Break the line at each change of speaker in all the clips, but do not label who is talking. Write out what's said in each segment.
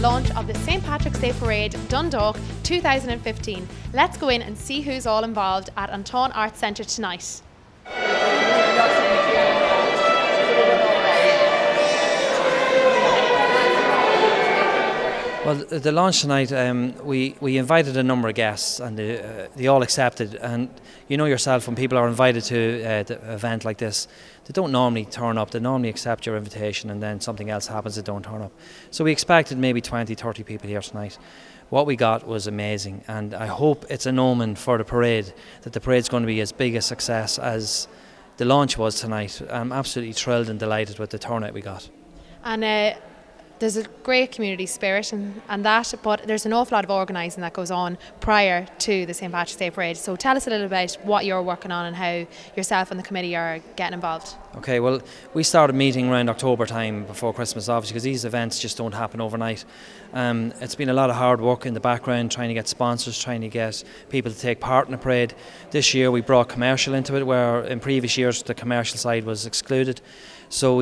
Launch of the St. Patrick's Day Parade Dundalk 2015. Let's go in and see who's all involved at Táin Arts Centre tonight.
Well, the launch tonight, we invited a number of guests and they all accepted. And you know yourself, when people are invited to an event like this, they don't normally turn up. They normally accept your invitation and then something else happens, they don't turn up. So we expected maybe 20, 30 people here tonight. What we got was amazing, and I hope it's an omen for the parade, that the parade's going to be as big a success as the launch was tonight. I'm absolutely thrilled and delighted with the turnout we got.
And there's a great community spirit and that, but there's an awful lot of organising that goes on prior to the St. Patrick's Day Parade. So tell us a little about what you're working on and how yourself and the committee are getting involved.
Okay, well, we started meeting around October time before Christmas, obviously, because these events just don't happen overnight. It's been a lot of hard work in the background, trying to get sponsors, trying to get people to take part in the parade. This year we brought commercial into it, where in previous years the commercial side was excluded. So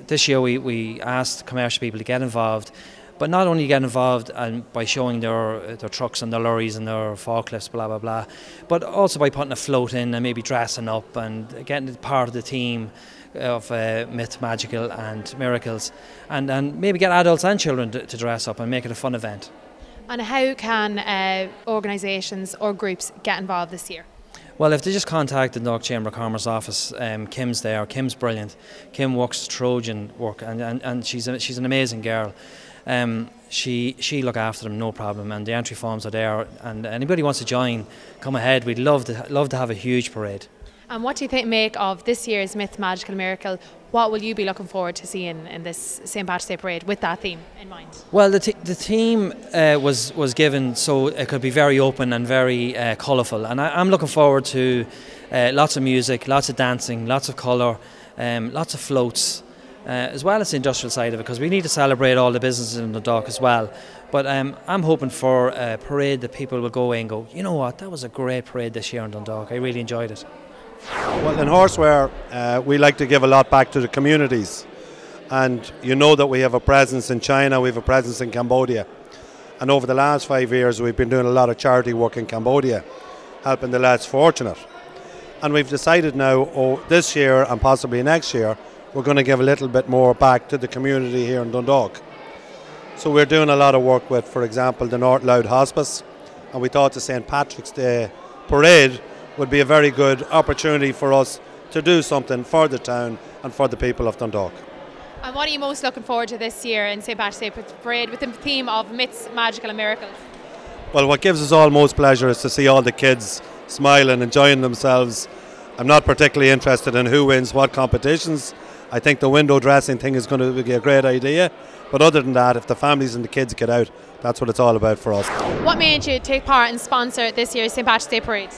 this year we asked commercial people to get involved, but not only get involved by showing their trucks and their lorries and their forklifts, blah blah blah, but also by putting a float in and maybe dressing up and getting part of the team of Myth, Magical and Miracles, and maybe get adults and children to dress up and make it a fun event.
And how can organisations or groups get involved this year?
Well, if they just contact the Dundalk Chamber of Commerce office, Kim's there. Kim's brilliant. Kim works Trojan work, and she's an amazing girl. She look after them, no problem, and the entry forms are there. And anybody who wants to join, come ahead. We'd love to have a huge parade.
And what do you make of this year's Myth, Magical, Miracle? What will you be looking forward to seeing in this St. Patrick's Day Parade with that theme in mind?
Well, the theme was given so it could be very open and very colourful, and I'm looking forward to lots of music, lots of dancing, lots of colour, lots of floats, as well as the industrial side of it, because we need to celebrate all the businesses in the Dundalk as well. But I'm hoping for a parade that people will go away and go, you know what, that was a great parade this year in Dundalk. I really enjoyed it.
Well, in Horseware, we like to give a lot back to the communities, and you know that we have a presence in China, we have a presence in Cambodia, and over the last 5 years we've been doing a lot of charity work in Cambodia, helping the less fortunate. And we've decided now, this year and possibly next year, we're going to give a little bit more back to the community here in Dundalk. So we're doing a lot of work with, for example, the North Louth Hospice, and we thought the St. Patrick's Day Parade would be a very good opportunity for us to do something for the town and for the people of Dundalk.
And what are you most looking forward to this year in St. Patrick's Day Parade with the theme of Myths, Magical and Miracles?
Well, what gives us all most pleasure is to see all the kids smiling, enjoying themselves. I'm not particularly interested in who wins what competitions. I think the window dressing thing is going to be a great idea. But other than that, if the families and the kids get out, that's what it's all about for us. What
made you take part and sponsor this year's St. Patrick's Day Parade?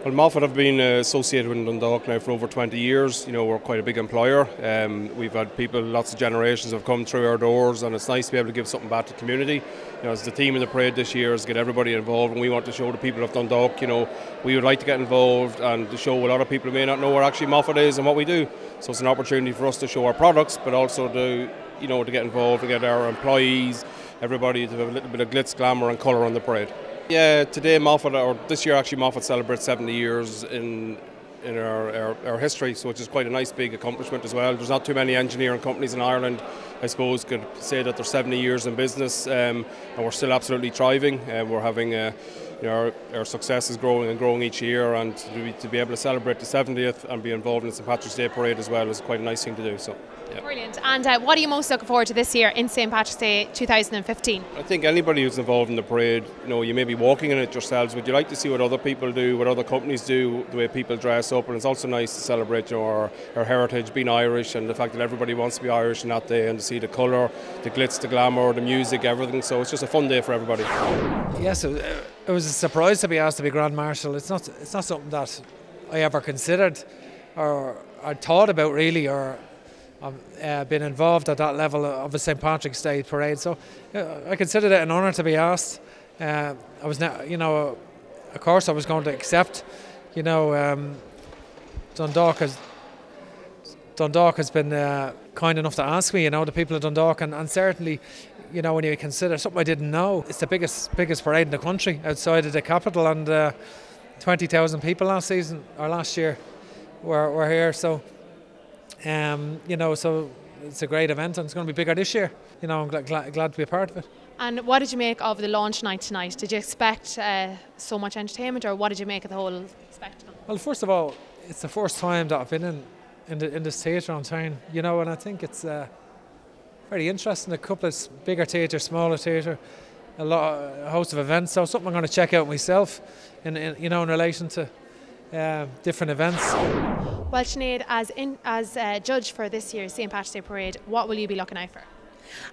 Well, Moffett have been associated with Dundalk now for over 20 years. You know, we're quite a big employer. We've had people, lots of generations have come through our doors, and it's nice to be able to give something back to the community. You know, as the theme of the parade this year is get everybody involved, and we want to show the people of Dundalk, you know, we would like to get involved and to show a lot of people who may not know where actually Moffett is and what we do. So it's an opportunity for us to show our products, but also to, you know, to get involved, to get our employees, everybody to have a little bit of glitz, glamour and colour on the parade. Yeah, today Moffett, or this year actually Moffett celebrates 70 years in our history, so which is quite a nice big accomplishment as well. There's not too many engineering companies in Ireland, I suppose, could say that they're 70 years in business, and we're still absolutely thriving. We're having our success is growing and growing each year, and to be able to celebrate the 70th and be involved in the St Patrick's Day Parade as well is quite a nice thing to do. So. Yeah.
Brilliant. And what are you most looking forward to this year in St Patrick's Day 2015?
I think anybody who's involved in the parade, you may be walking in it yourselves, but you like to see what other people do, what other companies do, the way people dress up, and it's also nice to celebrate our heritage, being Irish, and the fact that everybody wants to be Irish on that day, and to see the colour, the glitz, the glamour, the music, everything. So it's just a fun day for everybody.
Yes, it was a surprise to be asked to be Grand Marshal. It's not something that I ever considered or thought about really, or been involved at that level of a St Patrick's Day parade, so I considered it an honour to be asked. I was not, of course I was going to accept. Dundalk has been kind enough to ask me. The people of Dundalk, and certainly, when you consider something I didn't know, it's the biggest parade in the country outside of the capital, and 20,000 people last year were here. So. So it's a great event, and it's going to be bigger this year. I'm glad to be a part of it. And
what did you make of the launch night tonight? Did you expect so much entertainment, or what did you make of the whole spectacle?
Well, first of all, it's the first time that I've been in this theatre on Táin, and I think it's very interesting. A couple of bigger theatres, smaller theatre, a host of events. So something I'm going to check out myself in relation to different events.
Well, Sinead, as judge for this year's St Patrick's Day Parade, what will you be looking out for?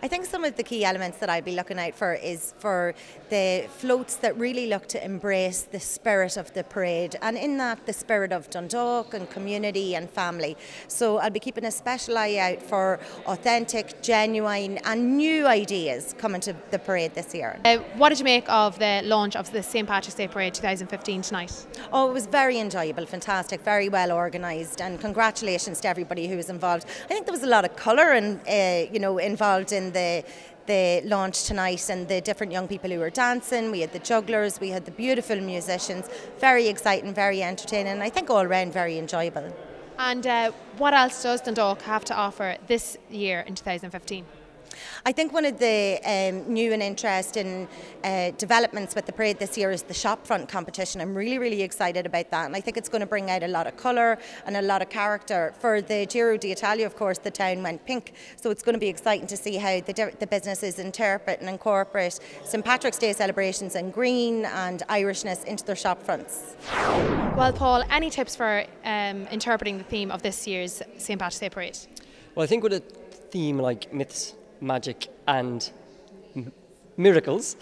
I think some of the key elements that I'd be looking out for is for the floats that really look to embrace the spirit of the parade, and in that the spirit of Dundalk and community and family. So I'll be keeping a special eye out for authentic, genuine and new ideas coming to the parade this year.
What did you make of the launch of the St Patrick's Day Parade 2015 tonight?
Oh, it was very enjoyable, fantastic, very well organised, and congratulations to everybody who was involved. I think there was a lot of colour and involved in the launch tonight, and the different young people who were dancing. We had the jugglers, we had the beautiful musicians. Very exciting, very entertaining, and I think all round very enjoyable.
And what else does Dundalk have to offer this year in 2015?
I think one of the new and interesting developments with the parade this year is the shopfront competition. I'm really, really excited about that, and I think it's going to bring out a lot of colour and a lot of character. For the Giro d'Italia, of course, the town went pink, so it's going to be exciting to see how the businesses interpret and incorporate St Patrick's Day celebrations and green and Irishness into their shopfronts.
Well, Paul, any tips for interpreting the theme of this year's St Patrick's Day Parade?
Well, I think with a theme like myths, magic and miracles,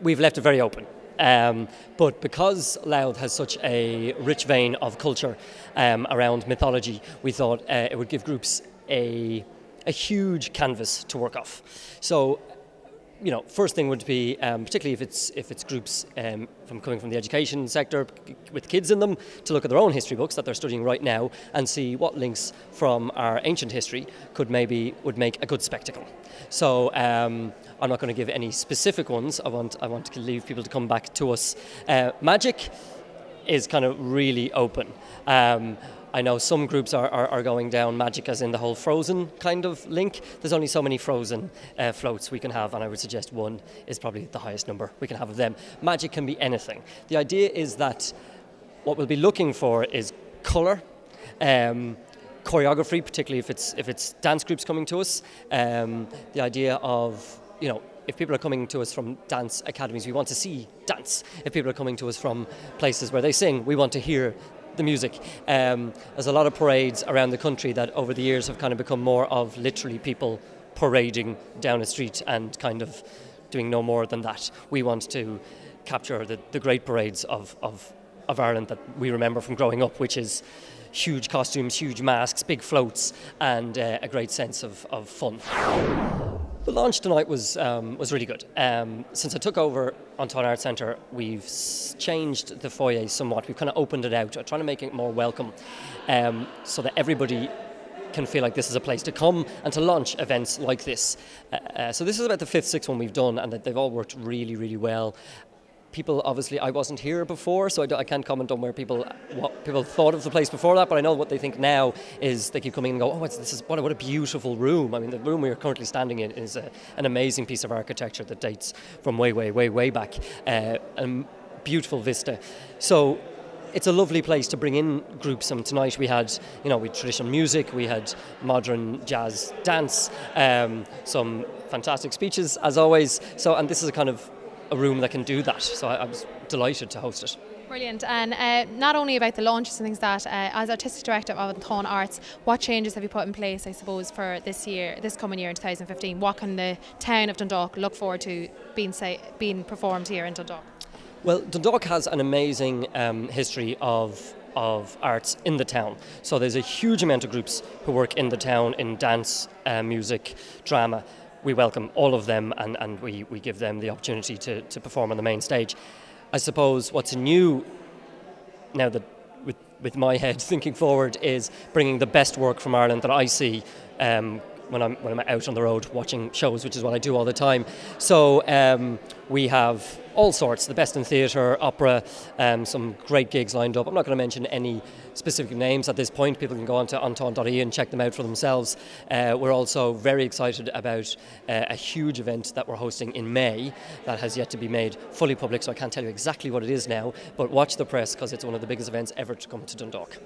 we've left it very open. But because Louth has such a rich vein of culture around mythology, we thought it would give groups a huge canvas to work off. So, first thing would be, particularly if it's groups coming from the education sector with kids in them, to look at their own history books that they're studying right now and see what links from our ancient history would make a good spectacle. So I'm not going to give any specific ones. I want to leave people to come back to us. Magic is kind of really open. I know some groups are going down magic as in the whole Frozen kind of link. There's only so many Frozen floats we can have, and I would suggest one is probably the highest number we can have of them. Magic can be anything. The idea is that what we'll be looking for is colour, choreography, particularly if it's dance groups coming to us. The idea of, if people are coming to us from dance academies, we want to see dance. If people are coming to us from places where they sing, we want to hear the music. There's a lot of parades around the country that over the years have kind of become more of literally people parading down a street and kind of doing no more than that. We want to capture the great parades of Ireland that we remember from growing up, which is huge costumes, huge masks, big floats, and a great sense of fun. The launch tonight was really good. Since I took over on Táin Arts Centre, we've changed the foyer somewhat. We've kind of opened it out, trying to make it more welcome, so that everybody can feel like this is a place to come and to launch events like this. So this is about the 5th, 6th one we've done, and that they've all worked really, really well. people, obviously, I wasn't here before, so I can't comment on what people thought of the place before that, but I know what they think now is they keep coming and go, oh, what a beautiful room. I mean, the room we are currently standing in is an amazing piece of architecture that dates from way back. A beautiful vista. So it's a lovely place to bring in groups, and tonight we had traditional music, we had modern jazz dance, some fantastic speeches as always. So, and this is a room that can do that. So I was delighted to host it.
Brilliant. And not only about the launches and things like that, as Artistic Director of Táin Arts, what changes have you put in place, I suppose, for this coming year in 2015? What can the town of Dundalk look forward to being performed here in Dundalk?
Well, Dundalk has an amazing history of arts in the town. So there's a huge amount of groups who work in the town in dance, music, drama. We welcome all of them, and we give them the opportunity to perform on the main stage. I suppose what's new now that with my head thinking forward is bringing the best work from Ireland that I see when I'm out on the road watching shows, which is what I do all the time. So we have all sorts, the best in theatre, opera, some great gigs lined up. I'm not going to mention any specific names at this point. People can go on to ontáin.ie and check them out for themselves. We're also very excited about a huge event that we're hosting in May that has yet to be made fully public, so I can't tell you exactly what it is now, but watch the press because it's one of the biggest events ever to come to Dundalk.